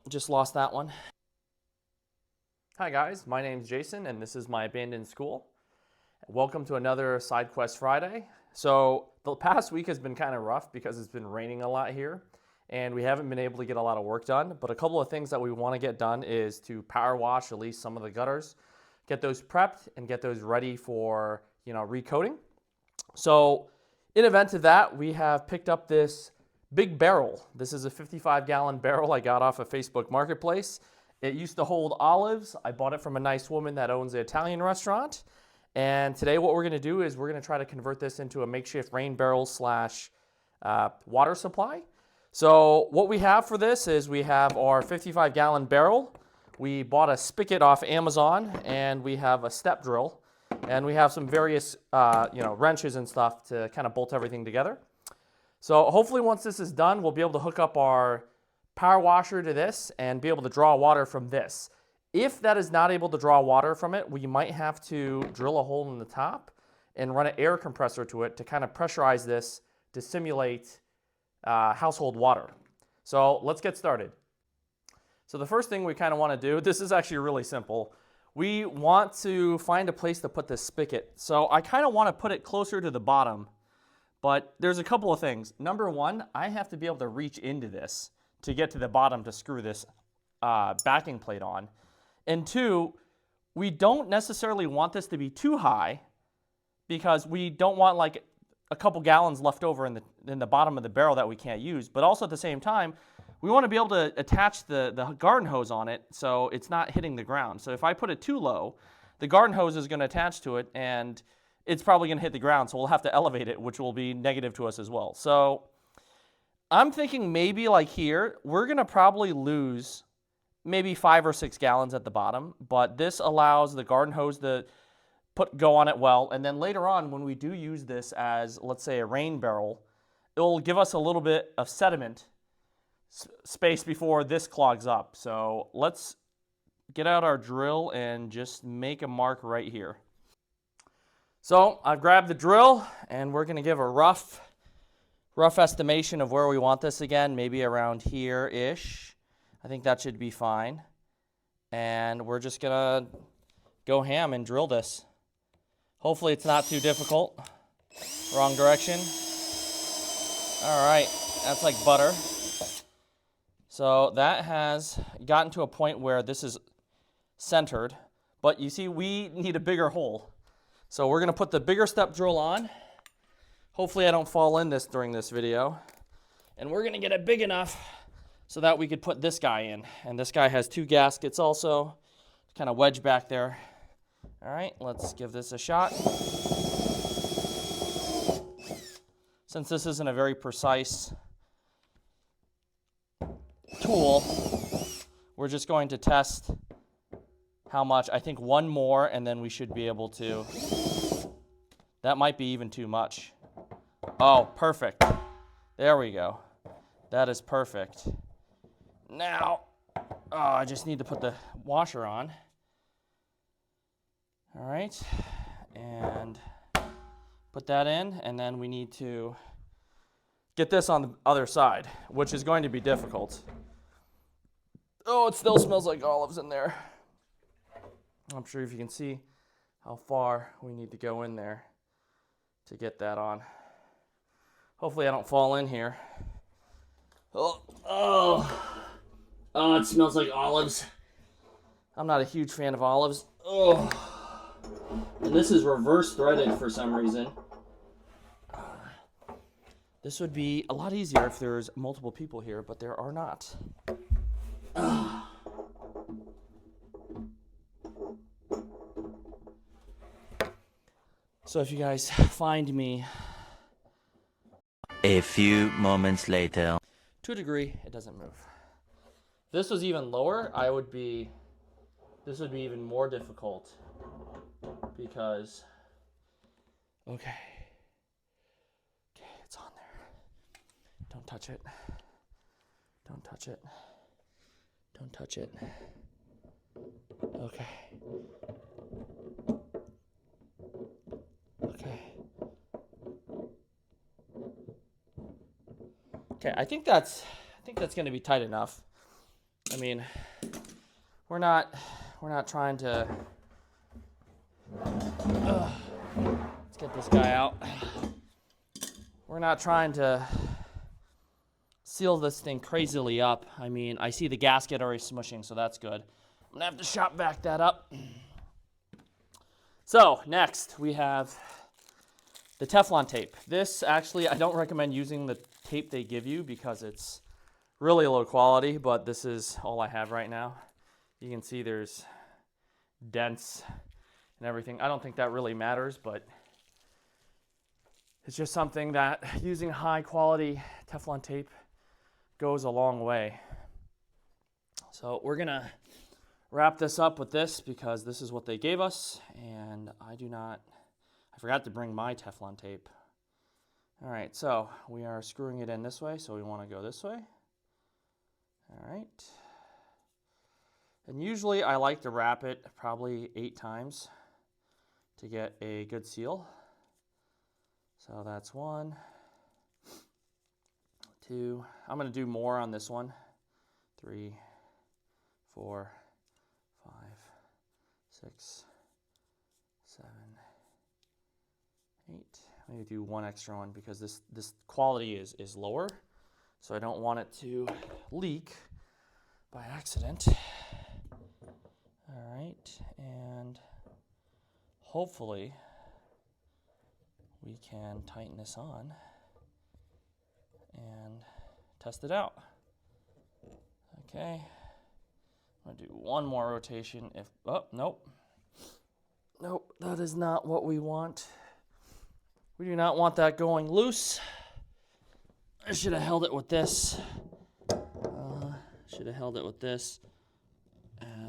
just lost that one. Hi guys, my name's Jason and this is my abandoned school. Welcome to another Side Quest Friday. So the past week has been kind of rough because it's been raining a lot here and we haven't been able to get a lot of work done. But a couple of things that we want to get done is to power wash at least some of the gutters, get those prepped and get those ready for, recoating. So in event of that, we have picked up this big barrel. This is a 55-gallon barrel I got off of Facebook Marketplace. It used to hold olives. I bought it from a nice woman that owns an Italian restaurant. And today what we're going to do is we're going to try to convert this into a makeshift rain barrel slash water supply. So what we have for this is we have our 55-gallon barrel. We bought a spigot off Amazon, and we have a step drill. And we have some various wrenches and stuff to kind of bolt everything together. So hopefully once this is done, we'll be able to hook up our power washer to this and be able to draw water from this. If that is not able to draw water from it, we might have to drill a hole in the top and run an air compressor to it to kind of pressurize this to simulate household water. So let's get started. So the first thing we kind of want to do, this is actually really simple. We want to find a place to put this spigot. So I kind of want to put it closer to the bottom, but there's a couple of things. Number one, I have to be able to reach into this to get to the bottom to screw this backing plate on. And two, we don't necessarily want this to be too high because we don't want like a couple gallons left over in the bottom of the barrel that we can't use. But also at the same time, we want to be able to attach the garden hose on it so it's not hitting the ground. So if I put it too low, the garden hose is going to attach to it and it's probably going to hit the ground. So we'll have to elevate it, which will be negative to us as well. So I'm thinking maybe like here, we're going to probably lose maybe 5 or 6 gallons at the bottom, but this allows the garden hose to go on it well. And then later on, when we do use this as, let's say, a rain barrel, it'll give us a little bit of sediment space before this clogs up. So let's get out our drill and just make a mark right here. So I've grabbed the drill and we're going to give a rough estimation of where we want this again, maybe around here-ish. I think that should be fine. And we're just gonna go ham and drill this. Hopefully it's not too difficult. Wrong direction. All right, that's like butter. So that has gotten to a point where this is centered, but you see we need a bigger hole. So we're gonna put the bigger step drill on. Hopefully I don't fall in this during this video. And we're gonna get it big enough so that we could put this guy in. And this guy has 2 gaskets also, kind of wedged back there. All right, let's give this a shot. Since this isn't a very precise tool, we're just going to test how much. I think one more and then we should be able to. That might be even too much. Oh, perfect. There we go. That is perfect. Now, I just need to put the washer on. All right, and put that in, and then we need to get this on the other side, which is going to be difficult. Oh, it still smells like olives in there. I'm sure if you can see how far we need to go in there to get that on. Hopefully I don't fall in here. Oh, it smells like olives. I'm not a huge fan of olives. Oh, and this is reverse threaded for some reason. This would be a lot easier if there's multiple people here, but there are not. So if you guys find me... A few moments later. To a degree, it doesn't move. If this was even lower, this would be even more difficult because, okay, it's on there. Don't touch it. Don't touch it. Don't touch it. Okay. Okay, I think that's going to be tight enough. I mean, we're not trying to, let's get this guy out. We're not trying to seal this thing crazily up. I mean, I see the gasket already smushing, so that's good. I'm gonna have to shop vac that up. So next we have the Teflon tape. This actually, I don't recommend using the tape they give you because it's really low quality, but this is all I have right now. You can see there's dents and everything. I don't think that really matters, but it's just something that using high quality Teflon tape goes a long way. So we're gonna wrap this up with this because this is what they gave us, and I forgot to bring my Teflon tape. All right, so we are screwing it in this way, so we want to go this way. All right. And usually I like to wrap it probably 8 times to get a good seal. So that's 1, 2, I'm going to do more on this one. 3, 4, 5, 6, 7, 8. Maybe do 1 extra one because this quality is lower, so I don't want it to leak by accident. All right, and hopefully we can tighten this on and test it out. Okay, I'm gonna do 1 more rotation. Nope, that is not what we want. We do not want that going loose. I should have held it with this. Should have held it with this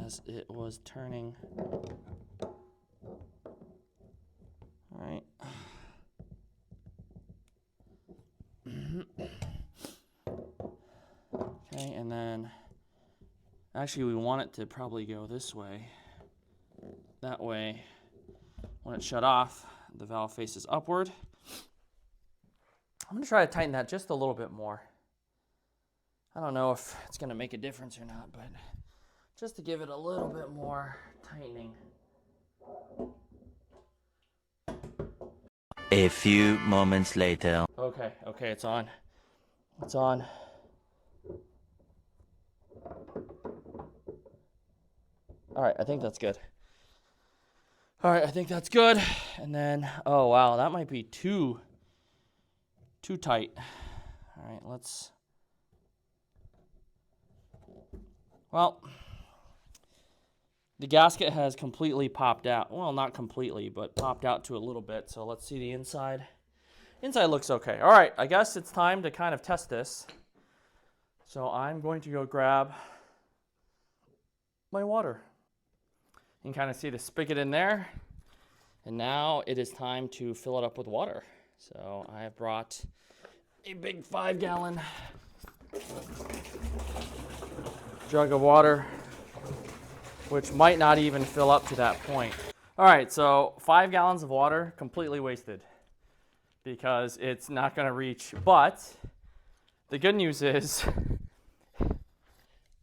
as it was turning. All right. Okay, and then actually we want it to probably go this way. That way, when it's shut off, the valve faces upward. I'm gonna try to tighten that just a little bit more. I don't know if it's gonna make a difference or not, but just to give it a little bit more tightening. A few moments later. Okay, it's on. It's on. All right, I think that's good. All right, I think that's good. And then, oh wow, that might be too tight. All right, well, the gasket has completely popped out. Well, not completely, but popped out to a little bit. So let's see the inside. Inside looks okay. All right, I guess it's time to kind of test this. So I'm going to go grab my water. You can kind of see the spigot in there. And now it is time to fill it up with water. So I have brought a big 5-gallon jug of water, which might not even fill up to that point. All right, so 5 gallons of water completely wasted because it's not going to reach. But the good news is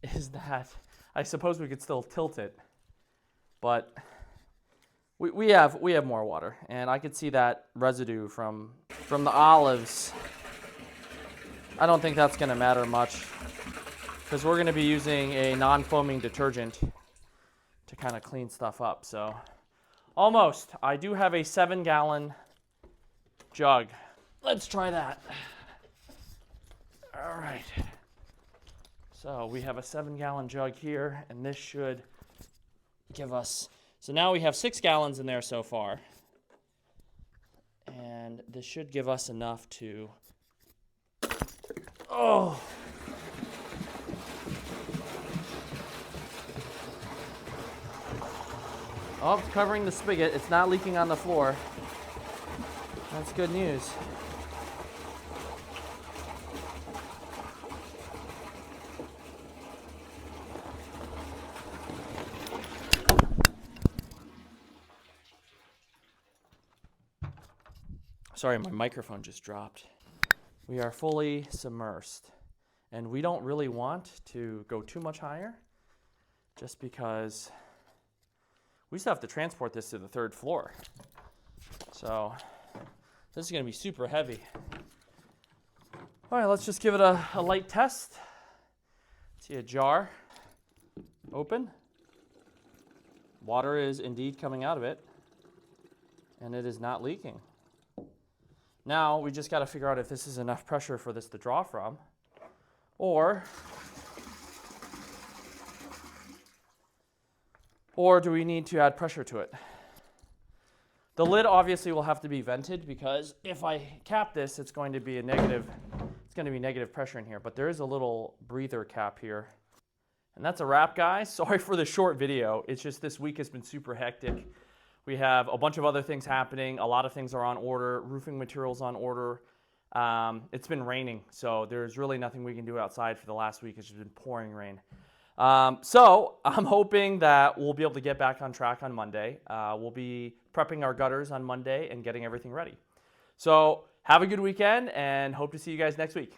that I suppose we could still tilt it, but we have more water, and I could see that residue from the olives. I don't think that's going to matter much because we're going to be using a non-foaming detergent to kind of clean stuff up. So almost. I do have a 7-gallon jug. Let's try that. All right. So we have a 7-gallon jug here, and this should give us, so now we have 6 gallons in there so far. And this should give us enough to, oh, it's covering the spigot. It's not leaking on the floor. That's good news. Sorry, my microphone just dropped. We are fully submersed. And we don't really want to go too much higher just because we still have to transport this to the 3rd floor. So this is going to be super heavy. All right, let's just give it a light test. See a jar open. Water is indeed coming out of it, and it is not leaking. Now we just got to figure out if this is enough pressure for this to draw from, or do we need to add pressure to it? The lid obviously will have to be vented because if I cap this, it's going to be negative pressure in here, but there is a little breather cap here. And that's a wrap, guys. Sorry for the short video. It's just this week has been super hectic. We have a bunch of other things happening. A lot of things are on order. Roofing materials on order. It's been raining, so there's really nothing we can do outside for the last week. It's just been pouring rain. So I'm hoping that we'll be able to get back on track on Monday. We'll be prepping our gutters on Monday and getting everything ready. So have a good weekend and hope to see you guys next week.